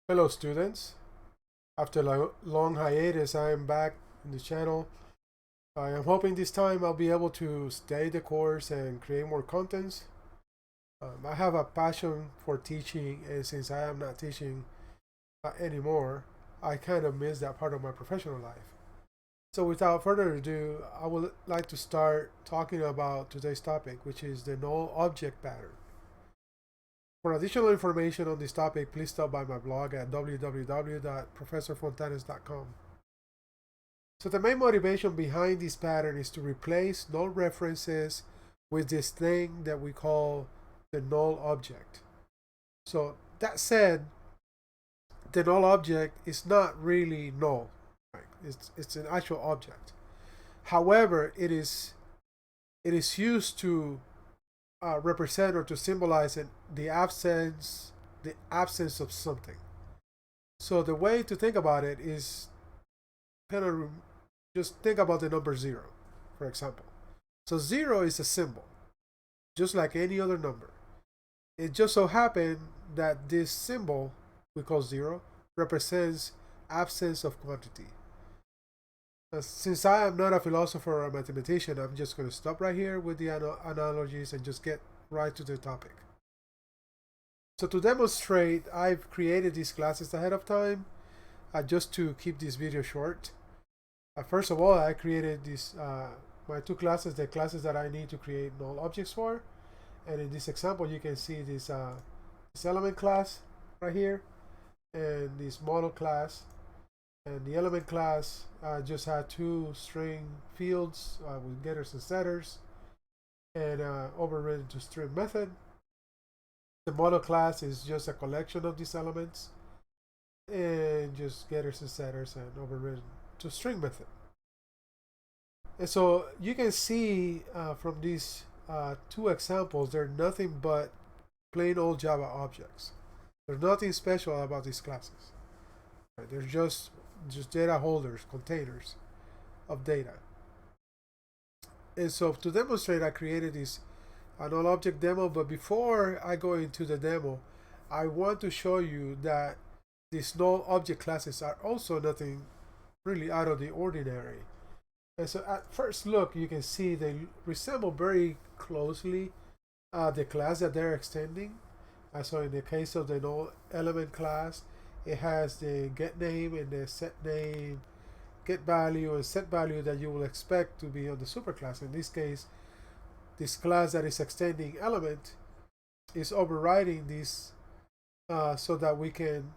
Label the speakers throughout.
Speaker 1: Hello students, after a long hiatus I am back in the channel. I am hoping this time I'll be able to stay the course and create more contents. I have a passion for teaching, and since I am not teaching anymore, I kind of miss that part of my professional life. So without further ado, I would like to start talking about today's topic, which is the Null Object Pattern. For additional information on this topic, please stop by my blog at www.professorfontanes.com. So the main motivation behind this pattern is to replace null references with this thing that we call the null object. So that said, the null object is not really null. Right? It's an actual object. However, it is used to represent or to symbolize the absence of something. So the way to think about it is kind of just think about the number 0, for example. So 0 is a symbol, just like any other number. It just so happened that this symbol we call 0 represents absence of quantity. Since I am not a philosopher or a mathematician, I'm just going to stop right here with the analogies and just get right to the topic. So to demonstrate, I've created these classes ahead of time just to keep this video short. First of all, I created these my two classes, the classes that I need to create null objects for. And in this example, you can see this element class right here and this model class. And the element class just had 2 string fields with getters and setters, and overridden to string method. The model class is just a collection of these elements, and just getters and setters, and overridden to string method. And so you can see from these 2 examples, they're nothing but plain old Java objects. There's nothing special about these classes. Right? They're just data holders, containers of data. And so to demonstrate, I created this null object demo. But before I go into the demo, I want to show you that these null object classes are also nothing really out of the ordinary. And so at first look, you can see they resemble very closely the class that they're extending. So in the case of the null element class, it has the get name and the set name, get value and set value that you will expect to be on the superclass. In this case, this class that is extending element is overriding this so that we can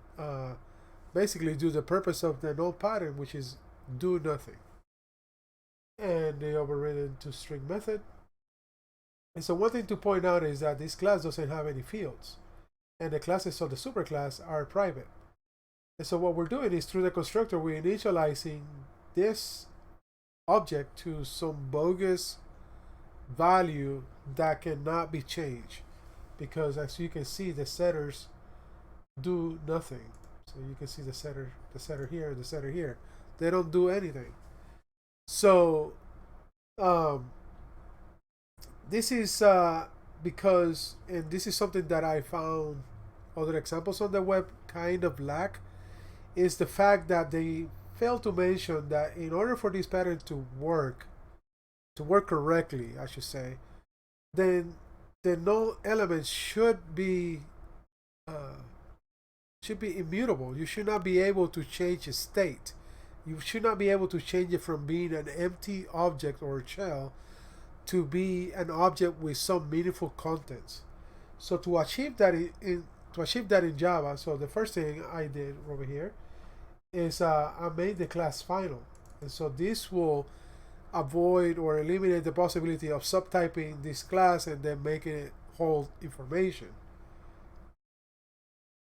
Speaker 1: basically do the purpose of the null pattern, which is do nothing. And the overridden to string method. And so one thing to point out is that this class doesn't have any fields, and the classes of the superclass are private. And so what we're doing is through the constructor, we're initializing this object to some bogus value that cannot be changed, because as you can see, the setters do nothing. So you can see the setter here, the setter here. They don't do anything. So this is because, and this is something that I found other examples on the web kind of lack, is the fact that they fail to mention that in order for this pattern to work correctly, I should say, then the null element should be immutable. You should not be able to change its state. You should not be able to change it from being an empty object or a shell to be an object with some meaningful contents. So to achieve that in Java, so the first thing I did over here is I made the class final. And so this will avoid or eliminate the possibility of subtyping this class and then making it hold information.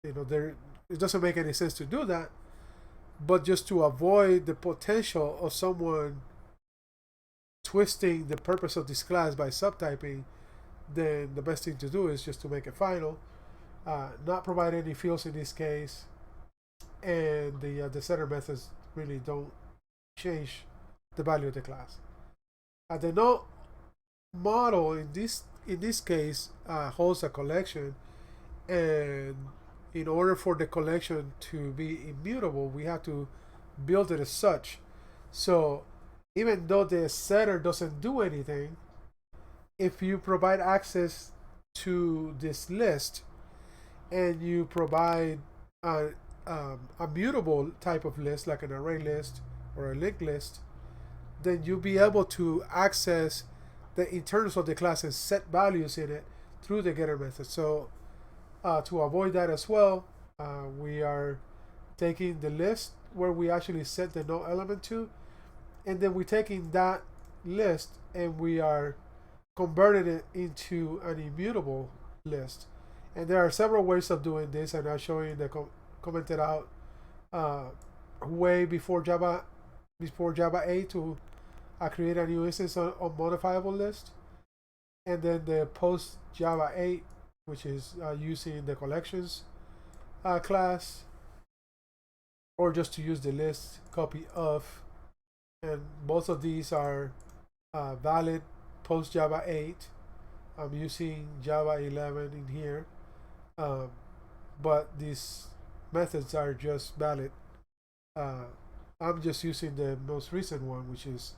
Speaker 1: It doesn't make any sense to do that, but just to avoid the potential of someone twisting the purpose of this class by subtyping, then the best thing to do is just to make it final, not provide any fields in this case, and the setter methods really don't change the value of the class. The null model in this case holds a collection, and in order for the collection to be immutable, we have to build it as such. So even though the setter doesn't do anything, if you provide access to this list and you provide a mutable type of list, like an array list or a linked list, then you'll be able to access the internals of the class and set values in it through the getter method. So to avoid that as well, we are taking the list where we actually set the null element to, and then we're taking that list and we are converting it into an immutable list. And there are several ways of doing this, and I'll show you in the commented out way before Java 8 to create a new instance on modifiable list, and then the post Java 8, which is using the collections class, or just to use the list copy of, and both of these are valid post Java 8. I'm using Java 11 in here, but these methods are just valid. I'm just using the most recent one, which is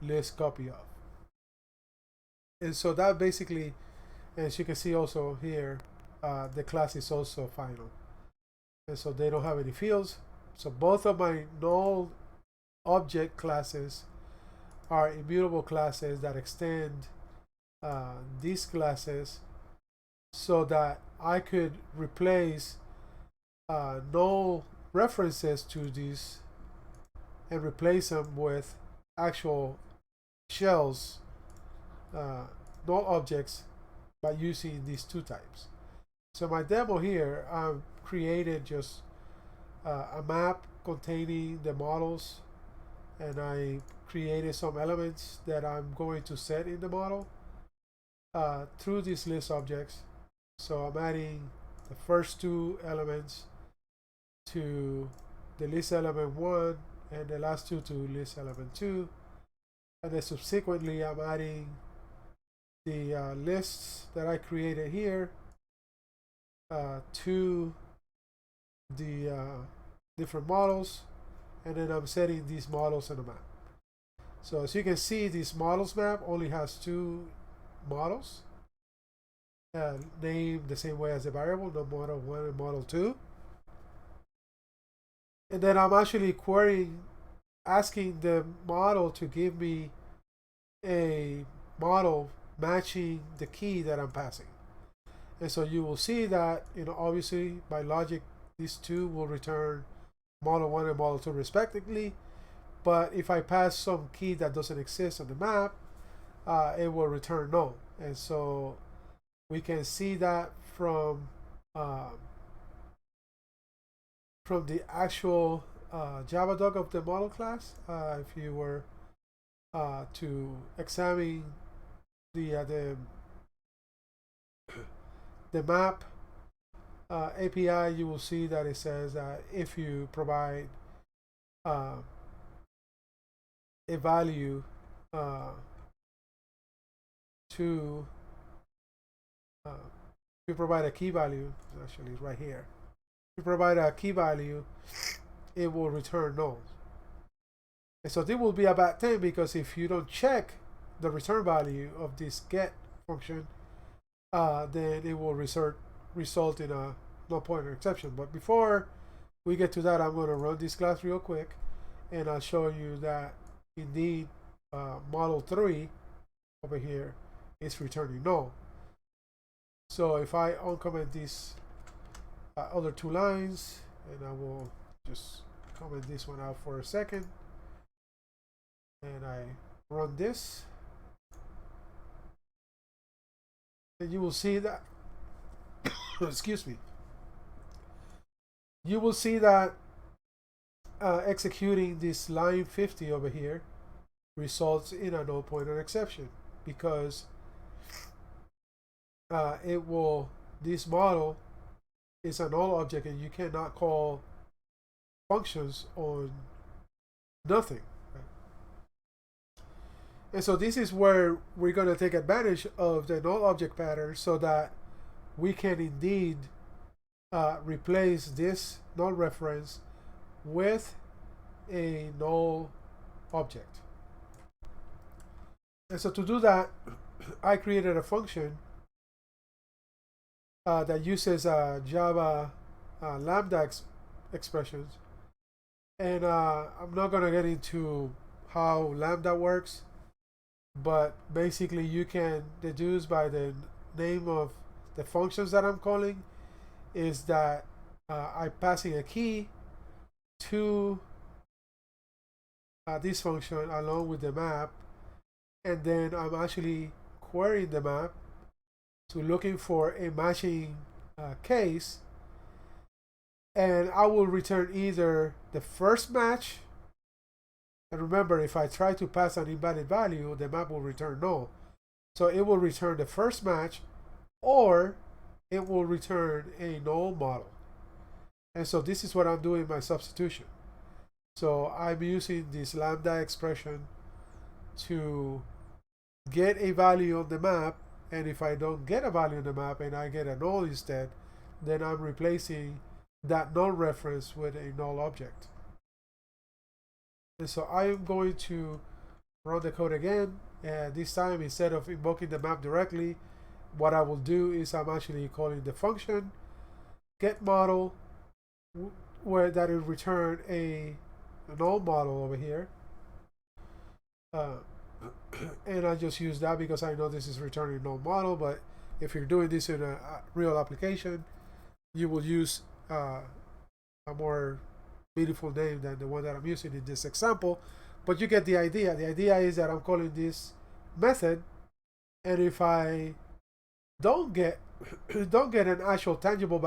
Speaker 1: list copy of. And so that basically, as you can see also here, the class is also final. And so they don't have any fields. So both of my null object classes are immutable classes that extend these classes so that I could replace null references to these and replace them with actual shells, null objects, by using these two types. So my demo here, I've created just a map containing the models, and I created some elements that I'm going to set in the model through these list objects. So I'm adding the first two elements to the list element 1 and the last two to list element 2, and then subsequently I'm adding the lists that I created here to the different models, and then I'm setting these models in the map. So as you can see, this models map only has two models named the same way as the variable, the model 1 and model 2. And then I'm actually querying, asking the model to give me a model matching the key that I'm passing. And so you will see that, obviously by logic, these two will return model 1 and model 2 respectively. But if I pass some key that doesn't exist on the map, it will return null. And so we can see that from the actual Java doc of the model class. If you were to examine the map API, you will see that it says that if you provide a value to you provide a key value, actually it's right here. If you provide a key value, it will return null. And so this will be a bad thing, because if you don't check the return value of this get function, then it will result in a null pointer exception. But before we get to that, I'm going to run this class real quick, and I'll show you that indeed model 3 over here is returning null. So if I uncomment these other two lines, and I will just comment this one out for a second, and I run this, and you will see that excuse me, you will see that executing this line 50 over here results in a null pointer exception, because this model is a null object, and you cannot call functions on nothing. And so this is where we're going to take advantage of the null object pattern, so that we can indeed replace this null reference with a null object. And so to do that, I created a function that uses Java lambda expressions. And I'm not going to get into how lambda works, but basically you can deduce by the name of the functions that I'm calling is that I'm passing a key to this function along with the map, and then I'm actually querying the map to looking for a matching case, and I will return either the first match, and remember, if I try to pass an invalid value, the map will return null. So it will return the first match, or it will return a null model. And so this is what I'm doing in my substitution. So I'm using this lambda expression to get a value on the map, and if I don't get a value on the map and I get a null instead, then I'm replacing that null reference with a null object. And so I'm going to run the code again, and this time instead of invoking the map directly, what I will do is I'm actually calling the function get model, where that will return a null model over here. And I just use that because I know this is returning null model, but if you're doing this in a real application, you will use a more beautiful name than the one that I'm using in this example, but you get the idea. The idea is that I'm calling this method, and if I don't get an actual tangible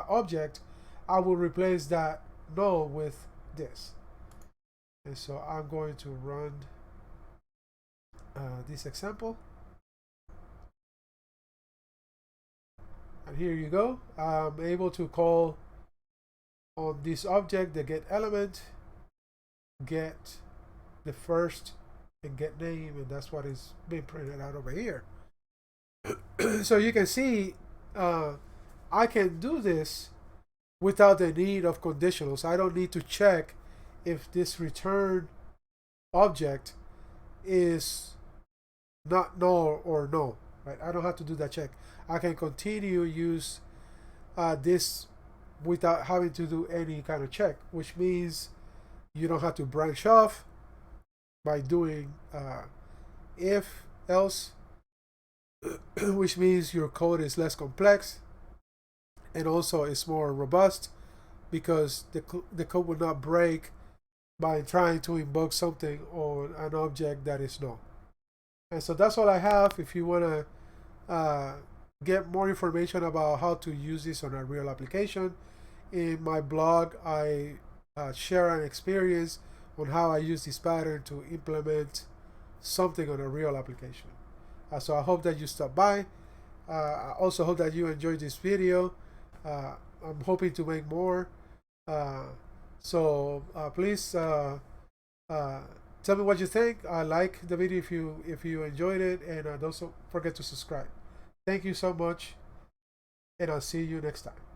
Speaker 1: object, I will replace that null with this. And so I'm going to run this example, and here you go. I'm able to call on this object the get element, get the first, and get name, and that's what is being printed out over here. So you can see I can do this without the need of conditionals. I don't need to check if this return object is not null or no, right? I don't have to do that check. I can continue use this without having to do any kind of check, which means you don't have to branch off by doing if else, which means your code is less complex, and also it's more robust because the code will not break by trying to invoke something on an object that is null. And so that's all I have. If you want to get more information about how to use this on a real application, in my blog I share an experience on how I use this pattern to implement something on a real application. So I hope that you stop by. I also hope that you enjoyed this video. I'm hoping to make more. So please tell me what you think. Like the video if you enjoyed it, and don't forget to subscribe. Thank you so much, and I'll see you next time.